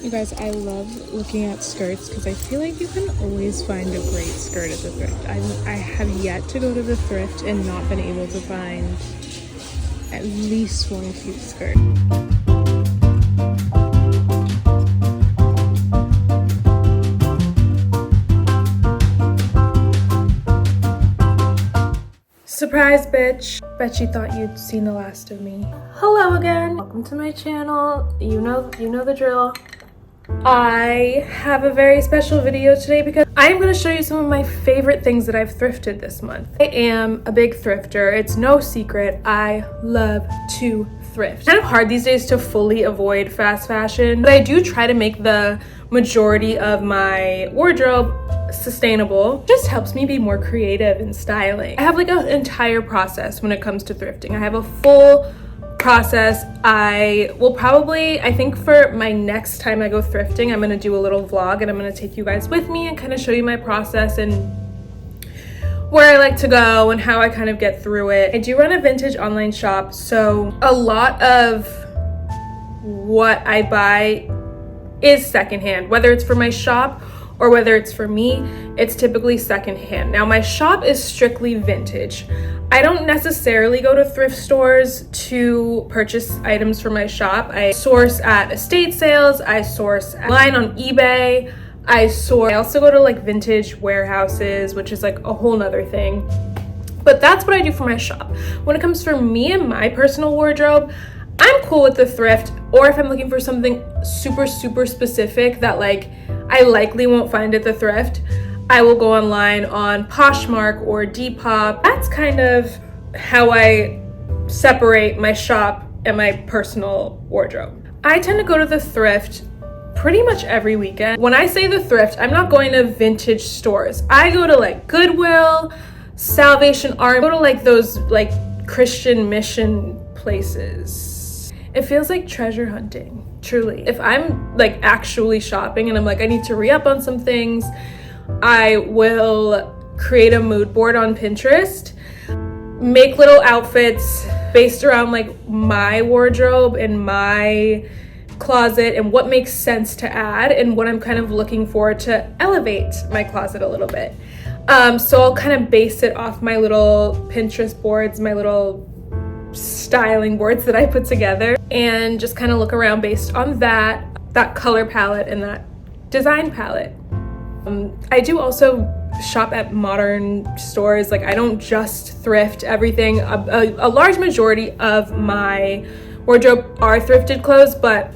You guys, I love looking at skirts because I feel like you can always find a great skirt at the thrift. I have yet to go to the thrift and not been able to find at least one cute skirt. Surprise, bitch. Bet you thought you'd seen the last of me. Hello again. Welcome to my channel. You know the drill. I have a very special video today because I'm going to show you some of my favorite things that I've thrifted this month. I am a big thrifter. It's no secret. I love to thrift. It's kind of hard these days to fully avoid fast fashion, but I do try to make the majority of my wardrobe sustainable. It just helps me be more creative in styling. I have like an entire process when it comes to thrifting. I have a full process. I will probably, I think for my next time I go thrifting, I'm going to do a little vlog and I'm going to take you guys with me and kind of show you my process and where I like to go and how I kind of get through it. I do run a vintage online shop, so a lot of what I buy is secondhand, whether it's for my shop or whether it's for me, it's typically secondhand. Now my shop is strictly vintage. I don't necessarily go to thrift stores to purchase items for my shop. I source at estate sales, I source online on eBay, I also go to like vintage warehouses, which is like a whole nother thing. But that's what I do for my shop. When it comes for me and my personal wardrobe, I'm cool with the thrift, or if I'm looking for something super specific that like I likely won't find at the thrift, I will go online on Poshmark or Depop. That's kind of how I separate my shop and my personal wardrobe. I tend to go to the thrift pretty much every weekend. When I say the thrift, I'm not going to vintage stores. I go to like Goodwill, Salvation Army, I go to like those like Christian mission places. It feels like treasure hunting, truly. If I'm like actually shopping and I'm like, I need to re-up on some things, I will create a mood board on Pinterest, make little outfits based around like my wardrobe and my closet and what makes sense to add and what I'm kind of looking for to elevate my closet a little bit. So I'll kind of base it off my little Pinterest boards, my little styling boards that I put together, and just kind of look around based on that color palette and that design palette. I do also shop at modern stores. Like I don't just thrift everything. A large majority of my wardrobe are thrifted clothes, but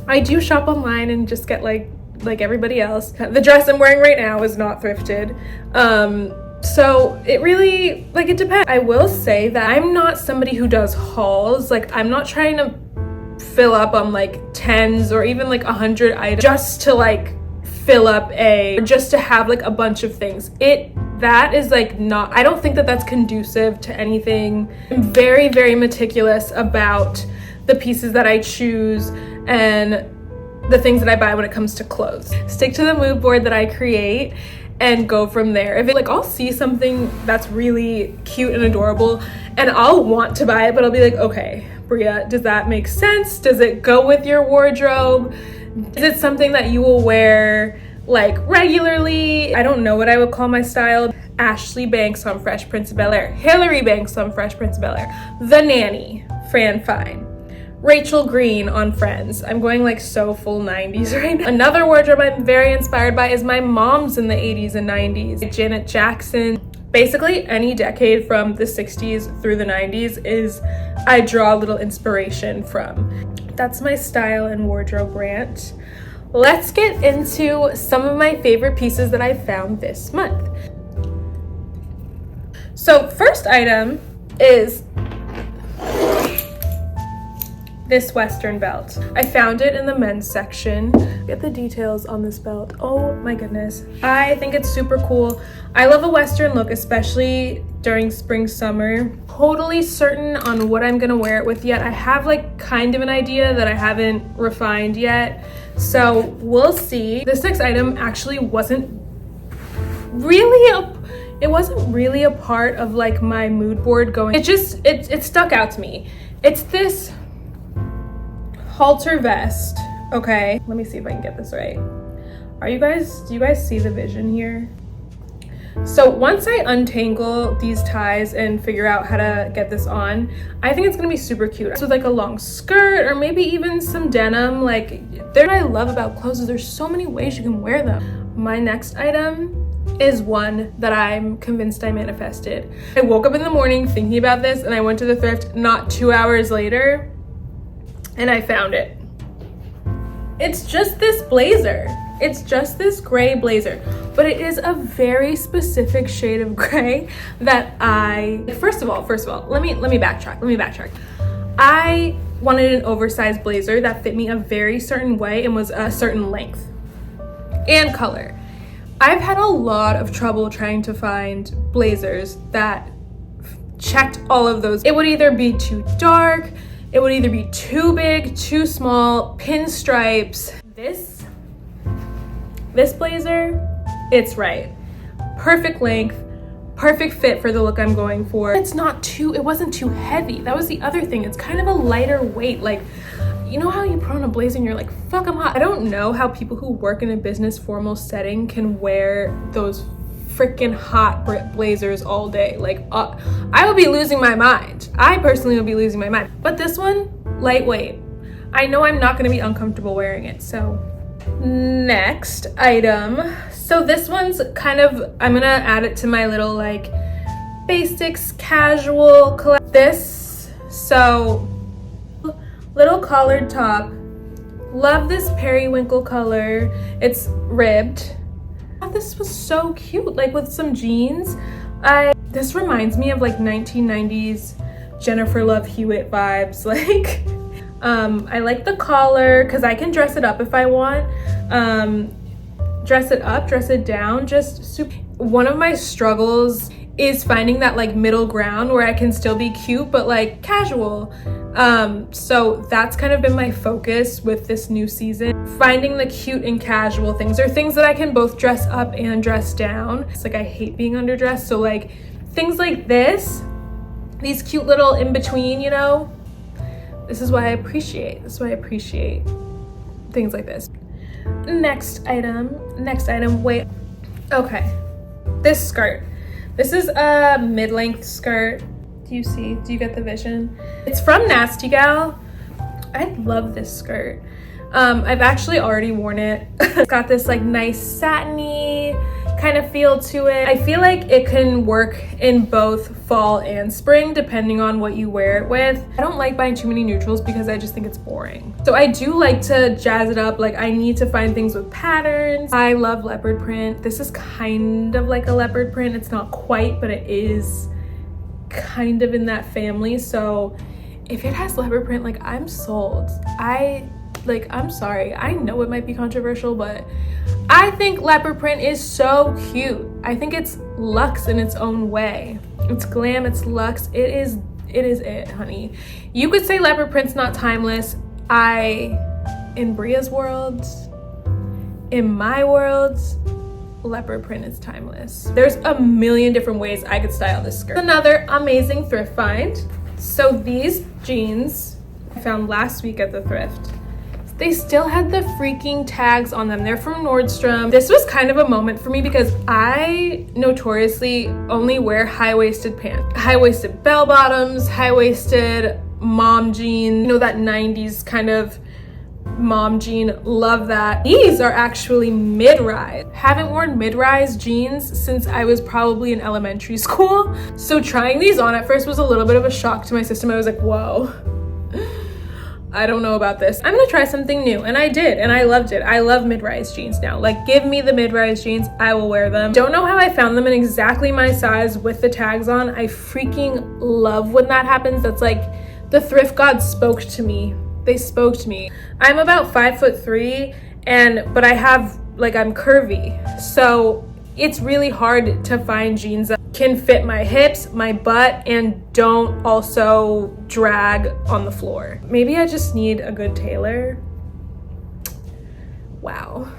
I do shop online and just get like everybody else. The dress I'm wearing right now is not thrifted. So it really, like, it depends. I will say that I'm not somebody who does hauls. Like I'm not trying to fill up on like 10s or even like 100 items just to like fill up just to have like a bunch of things. That is like not, I don't think that that's conducive to anything. I'm very meticulous about the pieces that I choose and the things that I buy when it comes to clothes. Stick to the mood board that I create and go from there. If I'll see something that's really cute and adorable and I'll want to buy it, but I'll be like, okay, Bria, does that make sense? Does it go with your wardrobe? Is it something that you will wear like regularly? I don't know what I would call my style. Ashley Banks on Fresh Prince of Bel-Air, Hillary Banks on Fresh Prince of Bel-Air, The Nanny, Fran Fine, Rachel Green on Friends. I'm going like so full 90s right now. Another wardrobe I'm very inspired by is my mom's in the 80s and 90s. Janet Jackson. Basically any decade from the 60s through the 90s is I draw a little inspiration from. That's my style and wardrobe rant. Let's get into some of my favorite pieces that I found this month. So first item is this Western belt. I found it in the men's section. Get the details on this belt. Oh my goodness. I think it's super cool. I love a Western look, especially during spring, summer. Totally certain on what I'm gonna wear it with yet. I have like kind of an idea that I haven't refined yet. So we'll see. This next item actually wasn't really a part of like my mood board going. It stuck out to me. It's this halter vest Okay, let me see if I can get this right. Do you guys see the vision here? So once I untangle these ties and figure out how to get this on, I think it's gonna be super cute. So with like a long skirt or maybe even some denim. Like, what I love about clothes is there's so many ways you can wear them. My next item is one that I'm convinced I manifested. I woke up in the morning thinking about this and I went to the thrift not 2 hours later and I found it. It's just this blazer. It's just this gray blazer, but it is a very specific shade of gray that first of all, let me backtrack. I wanted an oversized blazer that fit me a very certain way and was a certain length and color. I've had a lot of trouble trying to find blazers that checked all of those. It would either be too dark, it would either be too big, too small, pinstripes. This blazer, it's right. Perfect length, perfect fit for the look I'm going for. It wasn't too heavy. That was the other thing. It's kind of a lighter weight. Like, you know how you put on a blazer and you're like, fuck, I'm hot. I don't know how people who work in a business formal setting can wear those freaking hot blazers all day. Like, I would be losing my mind. I personally would be losing my mind. But this one, lightweight. I know I'm not gonna be uncomfortable wearing it, so. Next item. So this one's kind of, I'm gonna add it to my little like basics casual so little collared top. Love this periwinkle color. It's ribbed. Oh, this was so cute, like with some jeans. This reminds me of like 1990s Jennifer Love Hewitt vibes. Like, I like the collar because I can dress it up if I want. Dress it up, dress it down, just super. One of my struggles is finding that like middle ground where I can still be cute but like casual. So that's kind of been my focus with this new season. Finding the cute and casual things, or things that I can both dress up and dress down. It's like I hate being underdressed, so like things like this, these cute little in between, you know. This is why I appreciate things like this. Next item, wait. Okay, this skirt. This is a mid-length skirt. Do you get the vision? It's from Nasty Gal. I love this skirt. I've actually already worn it. It's got this like nice satiny kind of feel to it. I feel like it can work in both fall and spring depending on what you wear it with. I don't like buying too many neutrals because I just think it's boring. So I do like to jazz it up. Like, I need to find things with patterns. I love leopard print. This is kind of like a leopard print. It's not quite, but it is kind of in that family. So if it has leopard print, like, I'm sold. I'm sorry, I know it might be controversial, but I think leopard print is so cute. I think it's luxe in its own way. It's glam, it's luxe. It is it, honey. You could say leopard print's not timeless. In Bria's world, in my world, leopard print is timeless. There's a million different ways I could style this skirt. Another amazing thrift find. So these jeans I found last week at the thrift. They still had the freaking tags on them. They're from Nordstrom. This was kind of a moment for me because I notoriously only wear high-waisted pants. High-waisted bell bottoms, high-waisted mom jean, you know, that 90s kind of mom jean. Love that. These are actually mid-rise. Haven't worn mid-rise jeans since I was probably in elementary school. So trying these on at first was a little bit of a shock to my system. I was like, whoa. I don't know about this. I'm gonna try something new, and I did, and I loved it. I love mid-rise jeans now. Like, give me the mid-rise jeans, I will wear them. Don't know how I found them in exactly my size with the tags on. I freaking love when that happens. That's like the thrift gods spoke to me. They spoke to me. I'm about 5'3", but I'm curvy, so it's really hard to find jeans that can fit my hips, my butt, and don't also drag on the floor. Maybe I just need a good tailor. Wow.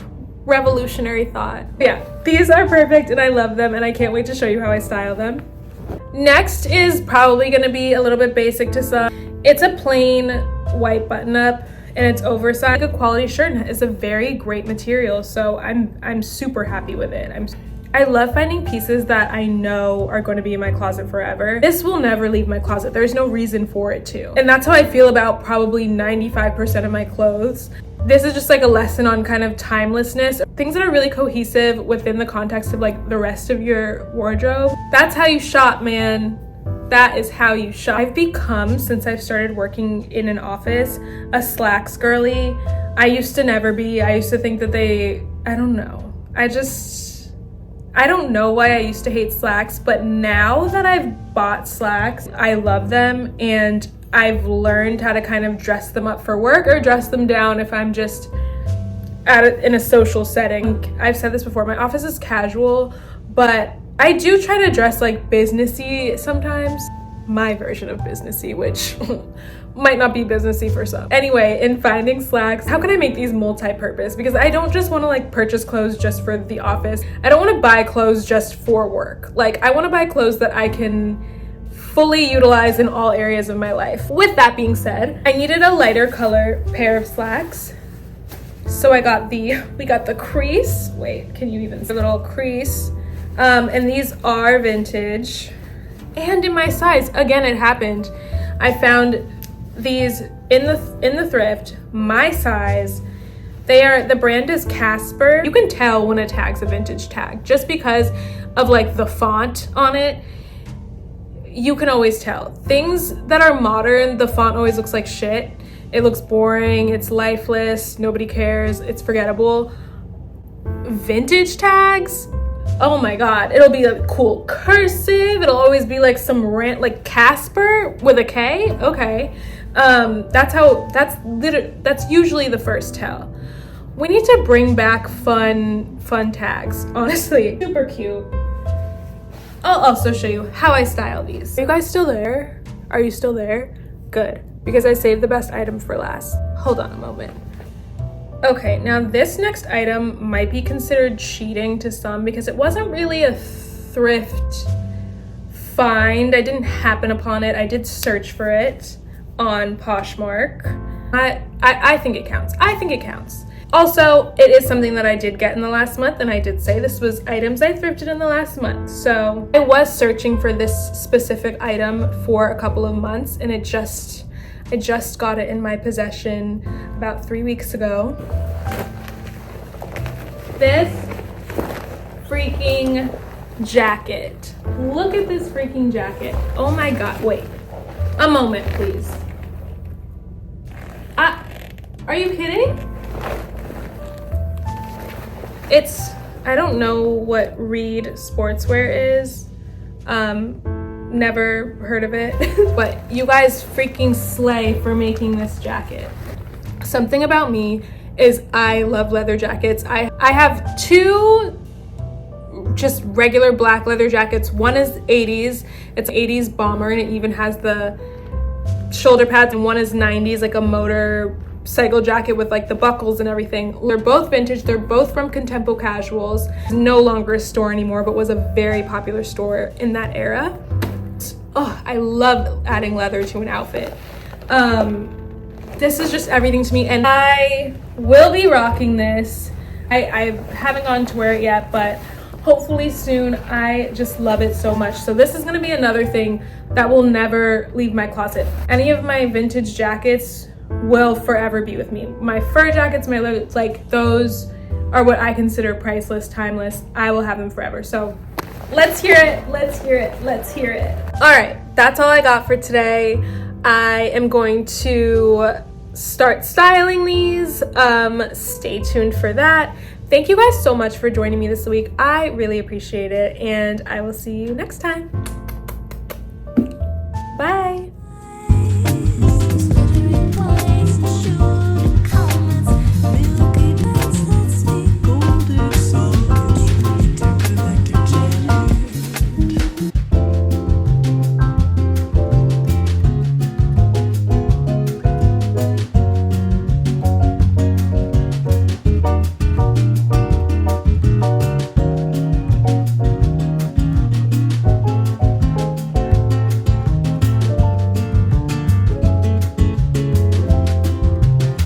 Revolutionary thought. Yeah, these are perfect and I love them, and I can't wait to show you how I style them. Next is probably gonna be a little bit basic to some. It's a plain white button-up. and it's oversized, like a quality shirt, and it's a very great material. So I'm super happy with it. I love finding pieces that I know are going to be in my closet forever. This will never leave my closet. There's no reason for it to. And that's how I feel about probably 95% of my clothes. This is just like a lesson on kind of timelessness. Things that are really cohesive within the context of like the rest of your wardrobe. That's how you shop, man. That is how you shop. I've become, since I've started working in an office, a slacks girly. I used to never be. I used to think that I don't know. I don't know why I used to hate slacks, but now that I've bought slacks, I love them, and I've learned how to kind of dress them up for work or dress them down if I'm just in a social setting. I've said this before, my office is casual, but I do try to dress like businessy sometimes. My version of businessy, which might not be businessy for some. Anyway, in finding slacks, how can I make these multi-purpose? Because I don't just want to like purchase clothes just for the office. I don't want to buy clothes just for work. Like, I want to buy clothes that I can fully utilize in all areas of my life. With that being said, I needed a lighter color pair of slacks. So we got the crease. Wait, can you even see the little crease? And these are vintage and in my size. Again, it happened. I found these in the thrift, my size. The brand is Casper. You can tell when a tag's a vintage tag just because of like the font on it. You can always tell. Things that are modern, the font always looks like shit. It looks boring, it's lifeless, nobody cares, it's forgettable. Vintage tags, oh my god, it'll be a cool cursive, it'll always be like some like Casper with a K. Okay. That's usually the first tell. We need to bring back fun tags, honestly. Super cute. I'll also show you how I style these. Are you guys still there? Are you still there? Good, because I saved the best item for last. Hold on a moment. Okay, now this next item might be considered cheating to some because it wasn't really a thrift find. I didn't happen upon it. I did search for it on Poshmark. I think it counts. I think it counts. Also, it is something that I did get in the last month, and I did say this was items I thrifted in the last month. So I was searching for this specific item for a couple of months, and I just got it in my possession about 3 weeks ago. This freaking jacket. Look at this freaking jacket. Oh my god, wait. A moment, please. Are you kidding? I don't know what Reed sportswear is. Never heard of it. But you guys freaking slay for making this jacket. Something about me is I love leather jackets. I have two just regular black leather jackets. One is 80s. It's an 80s bomber, and it even has the shoulder pads, and one is 90s, like a motorcycle jacket with like the buckles and everything. They're both vintage. They're both from Contempo Casuals. It's no longer a store anymore, but was a very popular store in that era. Oh, I love adding leather to an outfit. This is just everything to me, and I will be rocking this. I haven't gone to wear it yet, but hopefully soon. I just love it so much. So this is going to be another thing that will never leave my closet. Any of my vintage jackets will forever be with me. My fur jackets, my leather, like those are what I consider priceless, timeless. I will have them forever. So let's hear it. Let's hear it. Let's hear it. All right, that's all I got for today. I am going to start styling these. Stay tuned for that. Thank you guys so much for joining me this week. I really appreciate it, and I will see you next time.